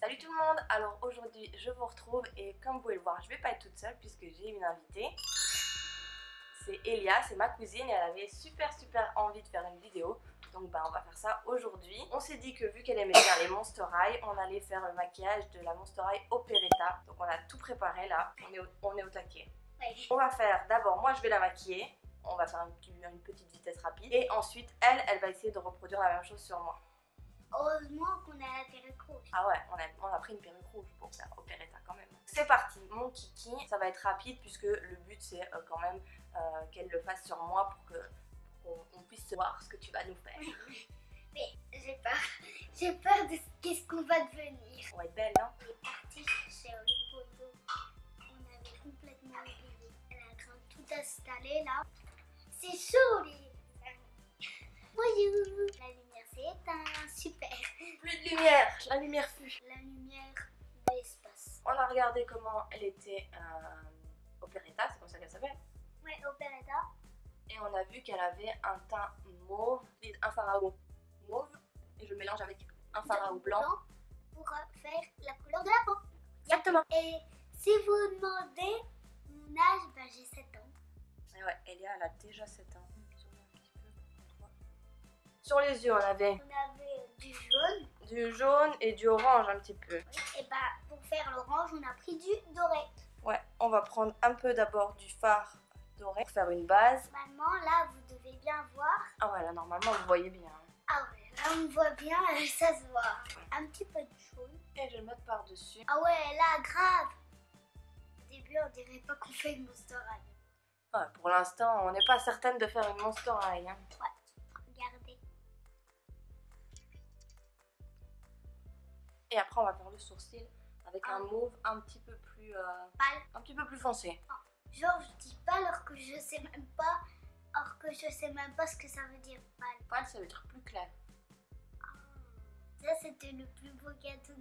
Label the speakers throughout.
Speaker 1: Salut tout le monde. Alors aujourd'hui je vous retrouve et comme vous pouvez le voir je vais pas être toute seule puisque j'ai une invitée. C'est Elia, c'est ma cousine et elle avait super envie de faire une vidéo. Donc on va faire ça aujourd'hui. On s'est dit que vu qu'elle aimait bien les Monster High, on allait faire le maquillage de la Monster High Operetta. Donc on a tout préparé là, on est au taquet. On va faire d'abord, moi je vais la maquiller. On va faire une petite vitesse rapide. Et ensuite elle va essayer de reproduire la même chose sur moi.
Speaker 2: Heureusement qu'on a la perruque rouge.
Speaker 1: Ah ouais, on a pris une perruque rouge pour faire Operetta quand même. C'est parti, mon kiki, ça va être rapide puisque le but c'est quand même qu'elle le fasse sur moi pour qu'on puisse voir ce que tu vas nous faire.
Speaker 2: Mais j'ai peur de qu'est-ce qu'on va devenir.
Speaker 1: On va être belle, hein.
Speaker 2: On est parti chez Olipodo. On avait complètement oublié. Elle est en train de tout installer là. C'est chaud les amis. Bonjour. La lumière s'est éteinte, super.
Speaker 1: Plus de lumière, la lumière fut.
Speaker 2: La lumière de l'espace.
Speaker 1: On a regardé comment elle était Operetta, c'est comme ça qu'elle s'appelle.
Speaker 2: Ouais, Operetta.
Speaker 1: Et on a vu qu'elle avait un teint mauve, un pharaon mauve, et je le mélange avec un pharaon blanc.
Speaker 2: Pour faire la couleur de la peau.
Speaker 1: Exactement.
Speaker 2: Et si vous demandez mon âge, ben j'ai 7 ans.
Speaker 1: Et ouais, Elia elle a déjà 7 ans. Sur les yeux on avait
Speaker 2: du jaune.
Speaker 1: Du jaune et du orange un petit peu.
Speaker 2: Oui, et bah pour faire l'orange on a pris du doré.
Speaker 1: Ouais, on va prendre un peu d'abord du fard doré pour faire une base.
Speaker 2: Normalement là vous devez bien voir.
Speaker 1: Ah ouais, là normalement vous voyez bien.
Speaker 2: Ah ouais, là on voit bien, ça se voit. Un petit peu de jaune.
Speaker 1: Et je vais le mettre par dessus.
Speaker 2: Ah ouais, là grave. Au début on dirait pas qu'on fait une Monster High.
Speaker 1: Ouais, pour l'instant on n'est pas certaine de faire une Monster High. Hein.
Speaker 2: Ouais, regardez.
Speaker 1: Et après on va faire le sourcil avec un mauve un petit peu plus
Speaker 2: pâle.
Speaker 1: Un petit peu plus foncé.
Speaker 2: Oh. Genre je dis pas alors que je sais même pas. Alors que je sais même pas ce que ça veut dire pâle.
Speaker 1: Pâle ça veut dire plus clair.
Speaker 2: Ça c'était le plus beau gâteau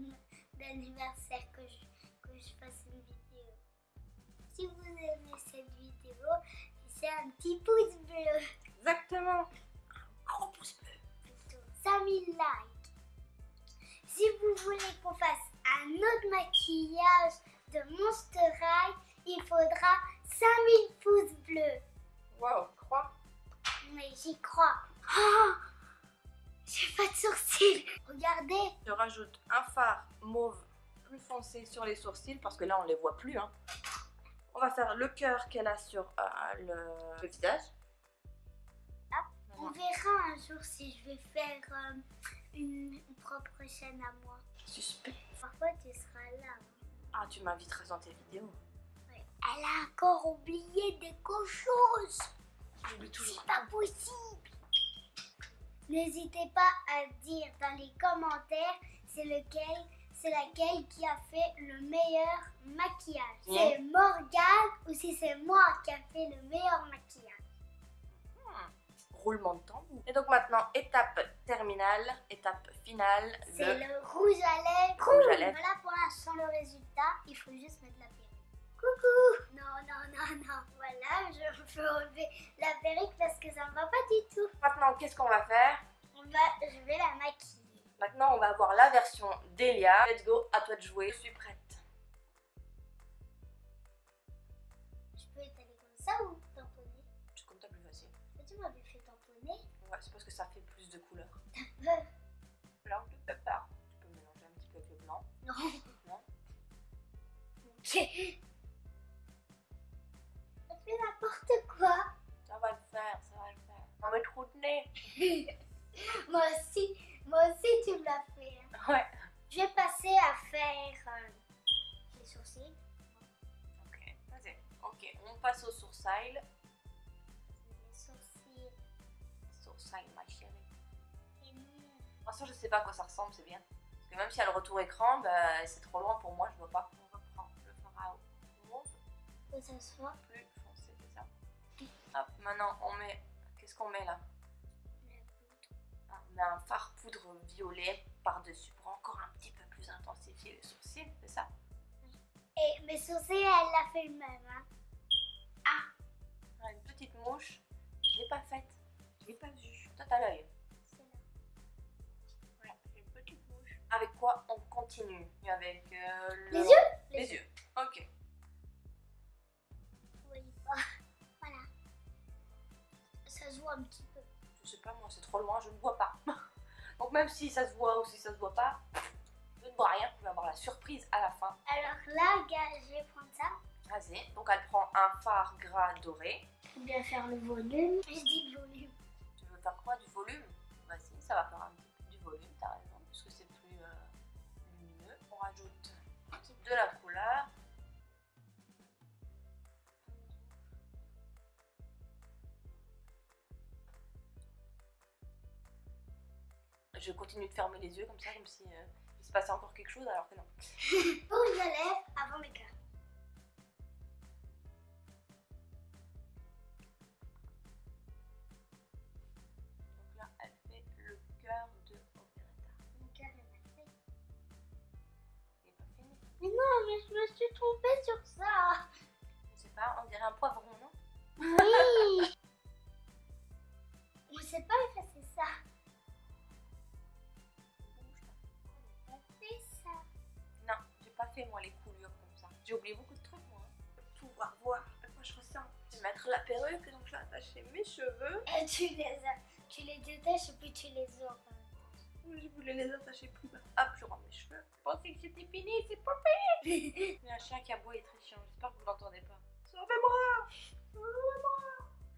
Speaker 2: d'anniversaire que je fasse une vidéo. Si vous aimez cette vidéo, c'est un petit pouce bleu.
Speaker 1: Exactement. Un gros pouce bleu.
Speaker 2: Plutôt 5000 likes. Si vous voulez qu'on fasse un autre maquillage de Monster High, il faudra 5000 pouces bleus.
Speaker 1: Waouh, crois.
Speaker 2: Mais j'y crois. Oh, j'ai pas de sourcils. Regardez.
Speaker 1: Je rajoute un fard mauve plus foncé sur les sourcils parce que là on les voit plus. Hein. On va faire le cœur qu'elle a sur le visage.
Speaker 2: Ah, on verra un jour si je vais faire une propre chaîne à moi.
Speaker 1: Suspect.
Speaker 2: Parfois tu seras là.
Speaker 1: Ah, tu m'inviteras dans tes vidéos.
Speaker 2: Ouais. Elle a encore oublié des choses.
Speaker 1: J'oublie toujours.
Speaker 2: C'est pas possible. N'hésitez pas à dire dans les commentaires c'est laquelle qui a fait le meilleur maquillage. C'est Morgane ou si c'est moi qui a fait le meilleur maquillage.
Speaker 1: Roulement de tambour. Et donc maintenant, étape terminale, étape finale.
Speaker 2: C'est le rouge à lèvres.
Speaker 1: Rouge à lèvres.
Speaker 2: Voilà pour l'instant le résultat. Il faut juste mettre la perruque. Coucou. Non. Voilà, je peux enlever la perruque parce que ça ne va pas du tout.
Speaker 1: Maintenant, qu'est-ce qu'on va faire?
Speaker 2: Je vais la maquiller.
Speaker 1: Maintenant, on va voir la version d'Elia. Let's go, à toi de jouer. Je suis prête.
Speaker 2: Je peux étaler comme ça ou tamponner?
Speaker 1: C'est comme ça plus facile.
Speaker 2: Tu m'avais fait tamponner?
Speaker 1: Ouais, c'est parce que ça fait plus de couleurs.
Speaker 2: T'as peur?
Speaker 1: Blanc de pépère. Tu peux mélanger un petit peu avec le blanc.
Speaker 2: Non.
Speaker 1: Non.
Speaker 2: Ok. Ça fait n'importe quoi.
Speaker 1: Ça va le faire, ça va le faire. On va trop de nez.
Speaker 2: Moi aussi tu me l'as fait.
Speaker 1: Ouais.
Speaker 2: Je vais passer à faire les sourcils.
Speaker 1: Ok, vas-y. Ok, on passe au sourcil.
Speaker 2: Les sourcils.
Speaker 1: Sourcil, ma chérie.
Speaker 2: Et non.
Speaker 1: De toute façon, je sais pas à quoi ça ressemble, c'est bien. Parce que même si elle a le retour écran, bah, c'est trop loin pour moi, je vois pas. On reprend le pharaon mauve.
Speaker 2: Que ça soit.
Speaker 1: Plus foncé, c'est ça. Hop, maintenant on met. Qu'est-ce qu'on met là? On met un fard poudre violet par-dessus pour encore un petit peu plus intensifier les sourcils, c'est ça?
Speaker 2: Et mes sourcils, elle l'a fait le même. Hein.
Speaker 1: Ah, une petite mouche. Je l'ai pas faite. Je l'ai pas vue. Toi, t'as l'œil.
Speaker 2: C'est là.
Speaker 1: Voilà, j'ai une petite mouche. avec quoi on continue? Avec
Speaker 2: Les yeux.
Speaker 1: Les yeux. Ok.
Speaker 2: Oui, bah, voilà. Ça se voit un petit peu.
Speaker 1: Je sais pas, moi c'est trop loin, je ne vois pas. Donc même si ça se voit ou si ça se voit pas, je ne vois rien. Vous allez avoir la surprise à la fin.
Speaker 2: Alors là, gars, je vais prendre ça.
Speaker 1: Vas-y. Donc elle prend un fard gras doré.
Speaker 2: Faut bien faire le volume. Je dis le volume.
Speaker 1: Tu veux faire quoi? Du volume? Vas-y, ça va faire un petit peu du volume, t'as raison, parce que c'est plus lumineux. On rajoute de la couleur. Je continue de fermer les yeux comme ça, comme si il se passait encore quelque chose, alors que non.
Speaker 2: Rouge de lèvres avant le cœur.
Speaker 1: Donc là, elle fait le cœur de Operetta.
Speaker 2: Mon cœur est mal fait.
Speaker 1: Il n'est pas fini.
Speaker 2: Mais non, mais je me suis trompée sur ça.
Speaker 1: Je sais pas, on dirait un poivron, non?
Speaker 2: Oui. On sait pas effacer ça. On n'a pas fait ça.
Speaker 1: Non, j'ai pas fait moi les coulures comme ça. J'ai oublié beaucoup de trucs moi. Tout voir à quoi je ressemble. Je vais mettre la perruque, donc je vais attacher mes cheveux.
Speaker 2: Et tu les détaches et puis tu les as.
Speaker 1: Je voulais les attacher plus bas. Hop, je rends mes cheveux. Je pensais que c'était fini, c'est pas fini. Il y a un chien qui aboie, il est très chiant. J'espère que vous l'entendez pas. Sauvez-moi! Sauvez-moi!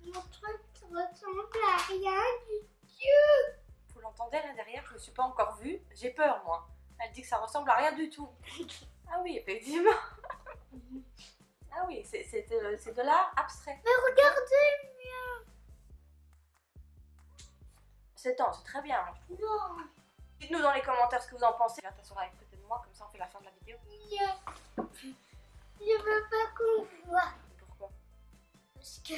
Speaker 2: Mon truc ressemble à rien du tout.
Speaker 1: Vous l'entendez là derrière? Je me suis pas encore vue. J'ai peur moi. Elle dit que ça ressemble à rien du tout. Ah oui, effectivement. Ah oui, c'est de l'art abstrait.
Speaker 2: Mais regardez le
Speaker 1: C'est très bien. Moi, je trouve.
Speaker 2: mien.
Speaker 1: Dites-nous dans les commentaires ce que vous en pensez. Viens t'asseoir avec côté de moi, comme ça on fait la fin de la vidéo.
Speaker 2: Je veux pas qu'on voit.
Speaker 1: Pourquoi?
Speaker 2: Parce que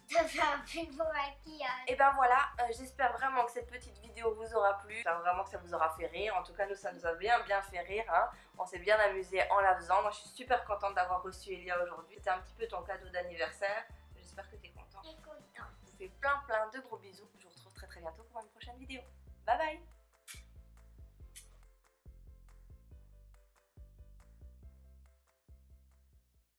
Speaker 2: t'as fait un plus beau maquillage.
Speaker 1: Et ben voilà, j'espère vraiment que cette petite vidéo vous aura plu. J'espère vraiment que ça vous aura fait rire. En tout cas, nous, ça nous a bien fait rire. Hein. On s'est bien amusé en la faisant. Moi, je suis super contente d'avoir reçu Elia aujourd'hui. C'était un petit peu ton cadeau d'anniversaire. J'espère que tu es content.
Speaker 2: Je suis contente.
Speaker 1: Je vous fais plein de gros bisous. Je vous retrouve très bientôt pour une prochaine vidéo. Bye bye!